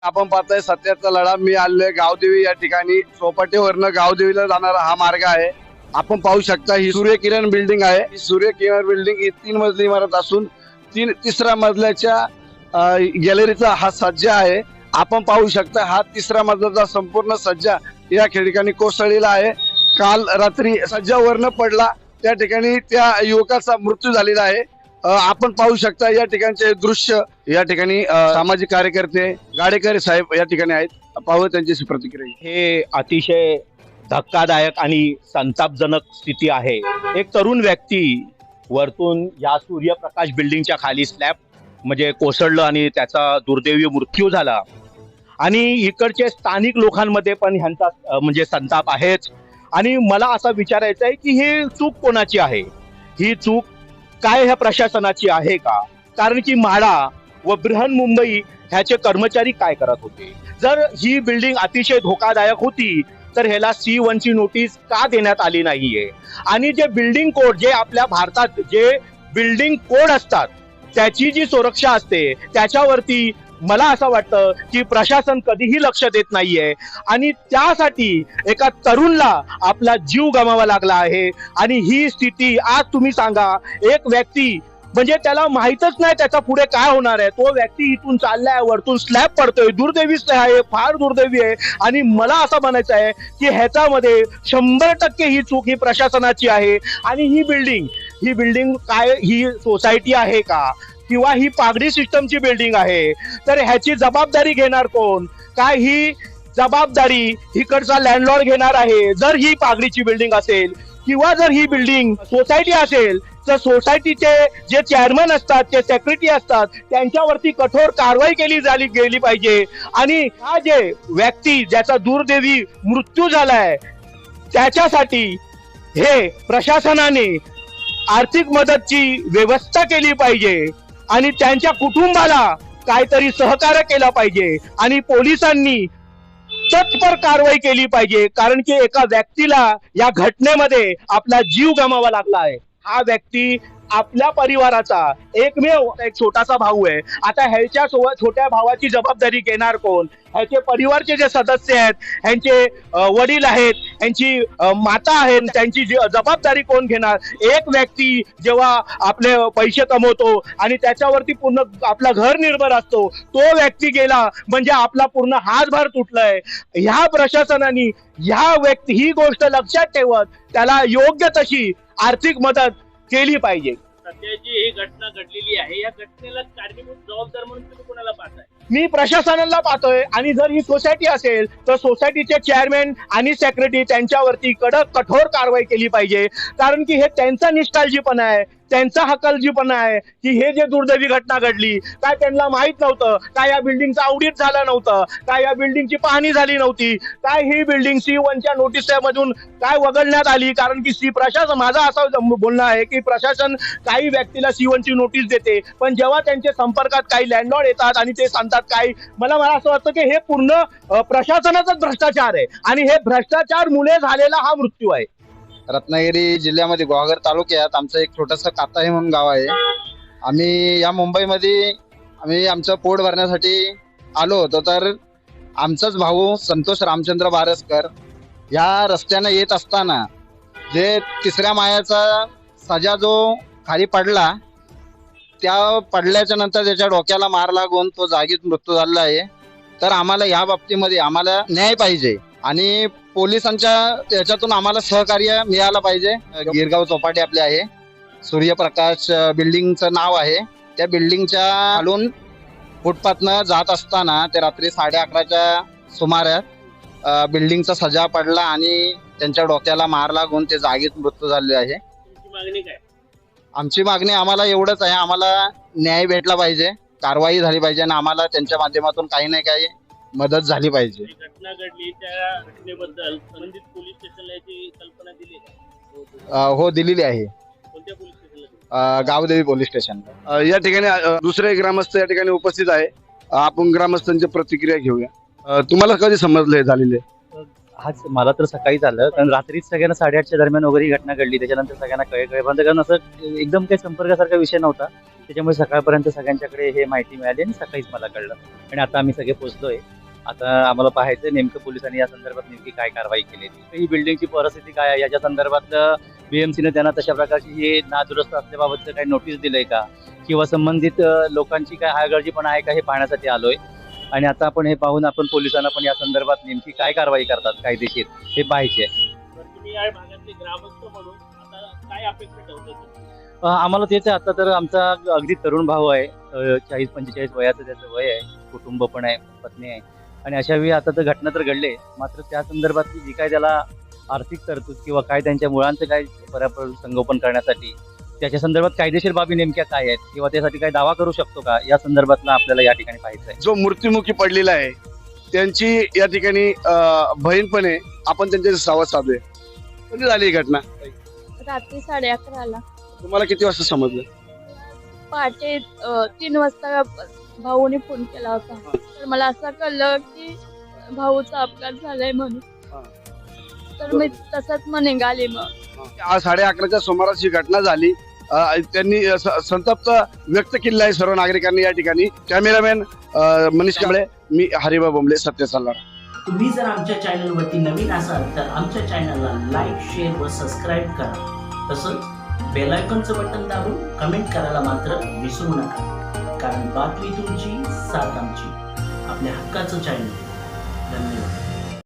आपण पाहतोय सत्याचा लढा. मी आलोय गावदेवी या ठिकाणी. चौपाटीवरनं गावदेवीला जाणारा हा मार्ग आहे. आपण पाहू शकता ही सूर्यकिरण बिल्डिंग आहे. ही सूर्यकिरण बिल्डिंग ही 3 मजली इमारत असून तिसऱ्या मजल्याच्या गॅलरीचा हा सज्जा आहे. आपण पाहू शकता हा तिसऱ्या मजल्याचा संपूर्ण सज्जा या ठिकाणी कोसळलेला आहे. काल रात्री सज्जा वरनं पडला, त्या ठिकाणी त्या युवकाचा मृत्यू झालेला आहे. आपण पाहू शकता या ठिकाणचे दृश्य. या ठिकाणी सामाजिक कार्यकर्ते गाडेकरी साहेब या ठिकाणी आहेत. पाहू त्यांची प्रतिक्रिया. हे अतिशय धक्कादायक आणि संतापजनक स्थिती आहे. एक तरुण व्यक्ती वरतून या सूर्यप्रकाश बिल्डिंगच्या खाली स्लॅब म्हणजे कोसळलं आणि त्याचा दुर्दैवी मृत्यू झाला. आणि इकडचे स्थानिक लोकांमध्ये पण ह्यांचा म्हणजे संताप आहेच. आणि मला असं विचारायचं आहे की ही चूक कोणाची आहे? ही चूक काय ह्या प्रशासनाची आहे का? कारण की म्हाडा व बृहन्मुंबई ह्याचे कर्मचारी काय करत होते? जर ही बिल्डिंग अतिशय धोकादायक होती तर ह्याला C1 ची नोटीस का देण्यात आली नाहीये? आणि जे बिल्डिंग कोड, जे आपल्या भारतात जे बिल्डिंग कोड असतात त्याची जी सुरक्षा असते त्याच्यावरती मला असं वाटतं की प्रशासन कधीही लक्ष देत नाहीये. आणि त्यासाठी एका तरुणला आपला जीव गमावा लागला आहे. आणि ही स्थिती आज तुम्ही सांगा, एक व्यक्ती म्हणजे त्याला माहीतच नाही त्याचा पुढे काय होणार आहे. तो व्यक्ती इथून चाललाय, वरतून स्लॅब पडतोय. दुर्दैवीच आहे, फार दुर्दैवी आहे. आणि मला असं म्हणायचं आहे की ह्याच्यामध्ये 100% ही चूक ही प्रशासनाची आहे. आणि ही बिल्डिंग काय ही सोसायटी आहे का किंवा ही पागडी सिस्टमची बिल्डिंग आहे? तर ह्याची जबाबदारी घेणार कोण? काय ही जबाबदारी इकडचा लँडलॉर्ड घेणार आहे? जर ही पागडीची बिल्डिंग असेल किंवा जर ही बिल्डिंग सोसायटी असेल तर सोसायटीचे जे चेअरमन असतात, जे सेक्रेटरी असतात, त्यांच्यावरती कठोर कारवाई गेली पाहिजे. आणि हा जे व्यक्ती ज्याचा दुर्दैवी मृत्यू झालाय त्याच्यासाठी हे प्रशासनाने आर्थिक मदतची व्यवस्था केली पाहिजे आणि त्यांच्या कुटुंबाला काहीतरी सहकार्य केलं पाहिजे. आणि पोलिसांनी तत्पर कारवाई केली पाहिजे. कारण की एका व्यक्तीला या घटनेमध्ये आपला जीव गमावा लागला आहे. हा व्यक्ती आपल्या परिवाराचा एकमेव एक छोटासा भाऊ आहे. आता ह्याच्या छोट्या भावाची जबाबदारी घेणार कोण? ह्याचे परिवारचे जे सदस्य आहेत, ह्यांचे वडील आहेत, ह्यांची माता आहेत, त्यांची जबाबदारी कोण घेणार? एक व्यक्ती जेव्हा आपले पैसे कमवतो आणि त्याच्यावरती पूर्ण आपला घर निर्भर असतो, तो व्यक्ती गेला म्हणजे आपला पूर्ण हातभार तुटलाय. ह्या प्रशासनाने ही गोष्ट लक्षात ठेवत त्याला योग्य तशी आर्थिक मदत केली पाहिजे. सध्या जी ही घटना घडलेली आहे, या घटनेला कारणीभूत जबाबदार म्हणून तुम्ही कोणाला पाहताय? मी प्रशासनाला पाहतोय. आणि जर ही सोसायटी असेल तर सोसायटीचे चेअरमॅन आणि सेक्रेटरी त्यांच्यावरती कठोर कारवाई केली पाहिजे. कारण की हे त्यांचा निष्काळजीपणा आहे, त्यांचा हकलजीपणा आहे की हे जे दुर्दैवी घटना घडली, काय त्यांना माहित नव्हतं? काय या बिल्डिंगचा ऑडिट झालं नव्हतं? काय या बिल्डिंगची पाहणी झाली नव्हती? काय ही बिल्डिंग C1च्या नोटीसमधून काय वगळण्यात आली? कारण की प्रशासन, माझं असं बोलणं आहे की प्रशासन काही व्यक्तीला C1 ची नोटीस देते, पण जेव्हा त्यांच्या संपर्कात काही लँडलॉर्ड येतात आणि ते सांगतात काही, मला असं वाटतं की हे पूर्ण प्रशासनाचाच भ्रष्टाचार आहे. आणि हे भ्रष्टाचार मुळे झालेला हा मृत्यू आहे. रत्नागिरी जिल्ह्यामध्ये गुहागर तालुक्यात आमचं एक छोटंसं काताही म्हणून गाव आहे. आम्ही या मुंबईमध्ये आमचं पोट भरण्यासाठी आलो होतो. तर आमचाच भाऊ संतोष रामचंद्र बारसकर या रस्त्यानं येत असताना जे तिसऱ्या माळ्याचा सजा जो खाली पडला, त्या पडल्याच्या नंतर त्याच्या डोक्याला मार लागून तो जागीच मृत्यू झालेला आहे. तर आम्हाला या बाबतीमध्ये आम्हाला न्याय पाहिजे आणि पोलिसांच्या याच्यातून आम्हाला सहकार्य मिळालं पाहिजे. गिरगाव चौपाटी आपले आहे, सूर्यप्रकाश बिल्डिंगचं नाव आहे. त्या बिल्डिंगच्या खालून फुटपाथनं जात असताना ते रात्री 11:30च्या सुमारास बिल्डिंगचा सजा पडला आणि त्यांच्या डोक्याला मार लागून ते जागीच मृत्यू झाले आहे. तुमची मागणी काय? आमची मागणी आम्हाला एवढंच आहे, आम्हाला न्याय भेटला पाहिजे, कारवाई झाली पाहिजे आणि आम्हाला त्यांच्या माध्यमातून काही ना काही मदत झाली पाहिजे. घटना घडली त्या घटनेबद्दल संबंधित पोलीस स्टेशनला याची कल्पना दिली हो, दिलेली आहे. कोणत्या पोलीस स्टेशनला? Gavdevi police station. या ठिकाणी दुसरे ग्रामस्थ या ठिकाणी उपस्थित आहे. आपण ग्रामस्थांची प्रतिक्रिया घेऊया. तुम्हाला कधी समजले झालेले? आज मला तर सकाळीच आलं, कारण रात्रीच सगळ्यांना 8:30च्या दरम्यान वगैरे ही घटना घडली. त्याच्यानंतर सगळ्यांना कळेपर्यंत, कारण असं एकदम काही संपर्कासारखा विषय नव्हता. त्याच्यामुळे सकाळपर्यंत सगळ्यांच्याकडे हे माहिती मिळाली आणि सकाळीच मला कळलं. आणि आता आम्ही सगळे पोहोचलोय. आता आम्हाला पाहायचं नेमकं पोलिसांनी या संदर्भात नेमकी काय कारवाई केली. ही बिल्डिंगची परिस्थिती काय आहे याच्या संदर्भात बीएमसीने त्यांना तशा प्रकारची हे नादुरुस्त असल्याबाबतचं काही नोटीस दिलंय का, किंवा संबंधित लोकांची काय हळगर्जीपणा आहे का, हे पाहण्यासाठी आलोय. आणि आता आपण हे पाहून आपण पोलिसांना पण या संदर्भात नेमकी काय कारवाई करतात कायदेशीर हे पाहायचे. तर तुम्ही या भागातले ग्रामस्थ म्हणून आता काय अपेक्षा ठेवतो? आम्हाला तेच आहे. आता तर आमचा अगदी तरुण भाऊ आहे, 40-45 वयाचं त्याचं वय आहे, कुटुंब पण आहे, पत्नी आहे. आणि अशा वेळी आता तर घटना तर घडले, मात्र त्या संदर्भातली जी काय त्याला आर्थिक तरतूद किंवा काय त्यांच्या मुलांचं काय संगोपन करण्यासाठी त्याच्या संदर्भात कायदेशीर बाबी नेमक्या काय आहेत, किंवा त्यासाठी काय दावा करू शकतो का, या संदर्भातला आपल्याला या ठिकाणी पाहायचं आहे. जो मृत्युमुखी पडलेला आहे त्यांची या ठिकाणी बहीण पण आहे. आपण त्यांच्याशी संवाद साधूया. कधी झाली ही घटना? रात्री 11:30ला. तुम्हाला किती वाजता समजलं? पहाटे 3 वाजता भाऊने फोन केला होता. तर मला असं कळलं की भाऊचा अपघात झालाय म्हणून. तर मी तसंच मग निघाले. मग आज 11:30च्या सुमारास ही घटना झाली. त्यांनी संतप्त व्यक्त केलेला आहे सर्व नागरिकांनी या ठिकाणी. कॅमेरामॅन मनीष कांबळे, मी हरिबा बोंबले, सत्य सल्लार. तुम्ही जर आमच्या चॅनलवरती नवीन असाल तर आमच्या चॅनलला लाईक, शेअर व सबस्क्राईब करा. तसंच बेल आयकॉनचं बटन दाबून कमेंट करायला मात्र विसरू नका, कारण बातमी तुमची, साथ आमची. आपल्या हक्काचं चॅनल. धन्यवाद.